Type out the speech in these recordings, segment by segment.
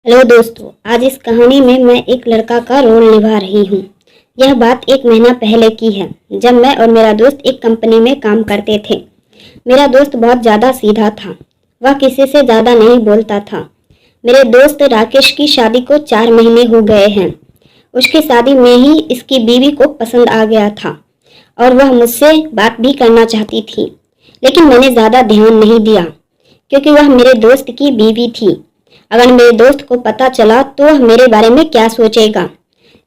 Hello दोस्तों, आज इस कहानी में मैं एक लड़का का रोल निभा रही हूँ। यह बात 1 महीना पहले की है, जब मैं और मेरा दोस्त एक कंपनी में काम करते थे। मेरा दोस्त बहुत ज़्यादा सीधा था, वह किसी से ज़्यादा नहीं बोलता था। मेरे दोस्त राकेश की शादी को 4 महीने हो गए हैं। उसकी शादी में ही इसकी बीवी को पसंद आ गया था और वह मुझसे बात भी करना चाहती थी, लेकिन मैंने ज़्यादा ध्यान नहीं दिया क्योंकि वह मेरे दोस्त की बीवी थी। अगर मेरे दोस्त को पता चला तो वह मेरे बारे में क्या सोचेगा।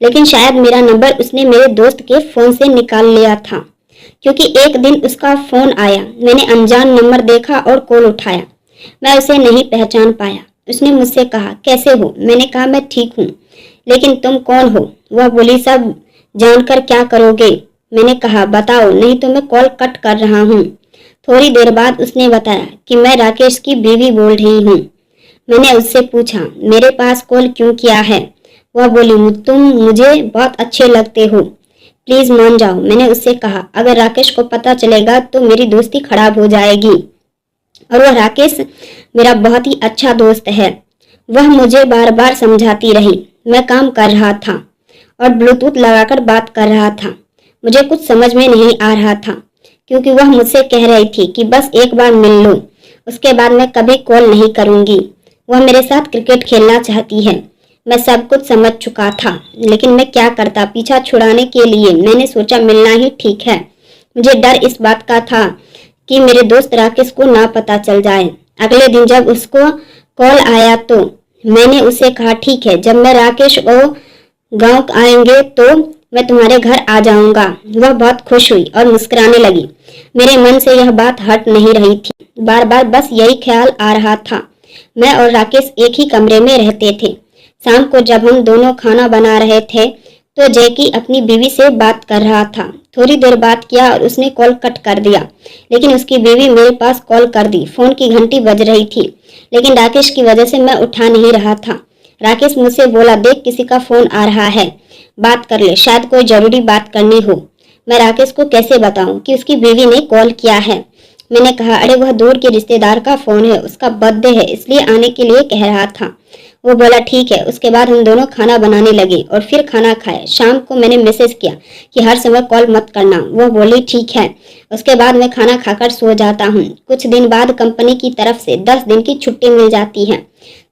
लेकिन शायद मेरा नंबर उसने मेरे दोस्त के फ़ोन से निकाल लिया था, क्योंकि एक दिन उसका फ़ोन आया। मैंने अनजान नंबर देखा और कॉल उठाया। मैं उसे नहीं पहचान पाया। उसने मुझसे कहा, कैसे हो? मैंने कहा, मैं ठीक हूँ, लेकिन तुम कौन हो? वह बोली, सब जानकर क्या करोगे? मैंने कहा, बताओ, नहीं तो मैं कॉल कट कर रहा हूँ। थोड़ी देर बाद उसने बताया कि मैं राकेश की बीवी बोल रही हूँ। मैंने उससे पूछा, मेरे पास कॉल क्यों किया है? वह बोली, तुम मुझे बहुत अच्छे लगते हो, प्लीज मान जाओ। मैंने उससे कहा, अगर राकेश को पता चलेगा तो मेरी दोस्ती खराब हो जाएगी। और वह राकेश मेरा बहुत ही अच्छा दोस्त है। वह मुझे बार बार समझाती रही। मैं काम कर रहा था और ब्लूटूथ लगाकर बात कर रहा था। मुझे कुछ समझ में नहीं आ रहा था, क्योंकि वह मुझसे कह रही थी कि बस एक बार मिल लो, उसके बाद मैं कभी कॉल नहीं करूंगी। वह मेरे साथ क्रिकेट खेलना चाहती है। मैं सब कुछ समझ चुका था, लेकिन मैं क्या करता? पीछा छुड़ाने के लिए मैंने सोचा मिलना ही ठीक है। मुझे डर इस बात का था कि मेरे दोस्त राकेश को ना पता चल जाए। अगले दिन जब उसको कॉल आया तो मैंने उसे कहा, ठीक है, जब मैं राकेश और गांव आएंगे तो मैं तुम्हारे घर आ जाऊंगा। वह बहुत खुश हुई और मुस्कुराने लगी। मेरे मन से यह बात हट नहीं रही थी। बार बार बस यही ख्याल आ रहा था। मैं और राकेश एक ही कमरे में रहते थे। शाम को जब हम दोनों खाना बना रहे थे तो जैकी अपनी बीवी से बात कर रहा था। थोड़ी देर बात किया और उसने कॉल कट कर दिया, लेकिन उसकी बीवी मेरे पास कॉल कर दी। फोन की घंटी बज रही थी, लेकिन राकेश की वजह से मैं उठा नहीं रहा था। राकेश मुझसे बोला, देख, किसी का फोन आ रहा है, बात कर ले, शायद कोई जरूरी बात करनी हो। मैं राकेश को कैसे बताऊं कि उसकी बीवी ने कॉल किया है? मैंने कहा, अरे वह दूर के रिश्तेदार का फोन है, उसका बर्थडे है, इसलिए आने के लिए कह रहा था। वो बोला, ठीक है। उसके बाद हम दोनों खाना बनाने लगे और फिर खाना खाए। शाम को मैंने मैसेज किया कि हर समय कॉल मत करना। वो बोली, ठीक है। उसके बाद मैं खाना खाकर सो जाता हूँ। कुछ दिन बाद कंपनी की तरफ से 10 दिन की छुट्टी मिल जाती है,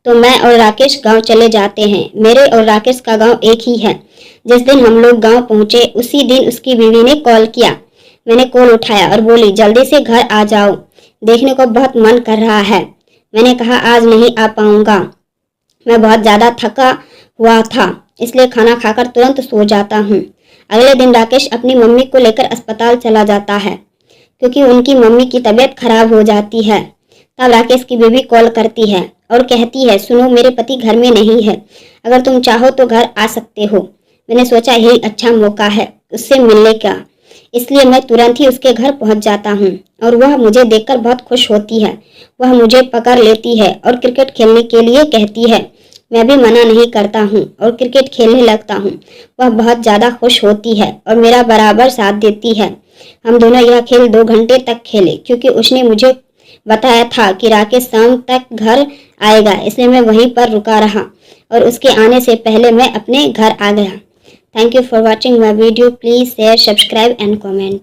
तो मैं और राकेश गांव चले जाते हैं। मेरे और राकेश का गांव एक ही है। जिस दिन हम लोग गांव पहुंचे उसी दिन उसकी बीवी ने कॉल किया। मैंने कॉल उठाया और बोली, जल्दी से घर आ जाओ, देखने को बहुत मन कर रहा है। मैंने कहा, आज नहीं आ पाऊंगा, मैं बहुत ज़्यादा थका हुआ था, इसलिए खाना खाकर तुरंत सो जाता हूँ। अगले दिन राकेश अपनी मम्मी को लेकर अस्पताल चला जाता है, क्योंकि उनकी मम्मी की तबीयत खराब हो जाती है। तब राकेश की बीवी कॉल करती है और कहती है, सुनो, मेरे पति घर में नहीं है, अगर तुम चाहो तो घर आ सकते हो। मैंने सोचा यही अच्छा मौका है उससे मिलने का, इसलिए मैं तुरंत ही उसके घर पहुंच जाता हूं और वह मुझे देखकर बहुत खुश होती है। वह मुझे पकड़ लेती है और क्रिकेट खेलने के लिए कहती है। मैं भी मना नहीं करता हूं और क्रिकेट खेलने लगता हूं। वह बहुत ज़्यादा खुश होती है और मेरा बराबर साथ देती है। हम दोनों यह खेल 2 घंटे तक खेले, क्योंकि उसने मुझे बताया था कि राकेश शाम तक घर आएगा, इसलिए मैं वहीं पर रुका रहा और उसके आने से पहले मैं अपने घर आ गया। Thank you for watching my video. Please share, subscribe and comment.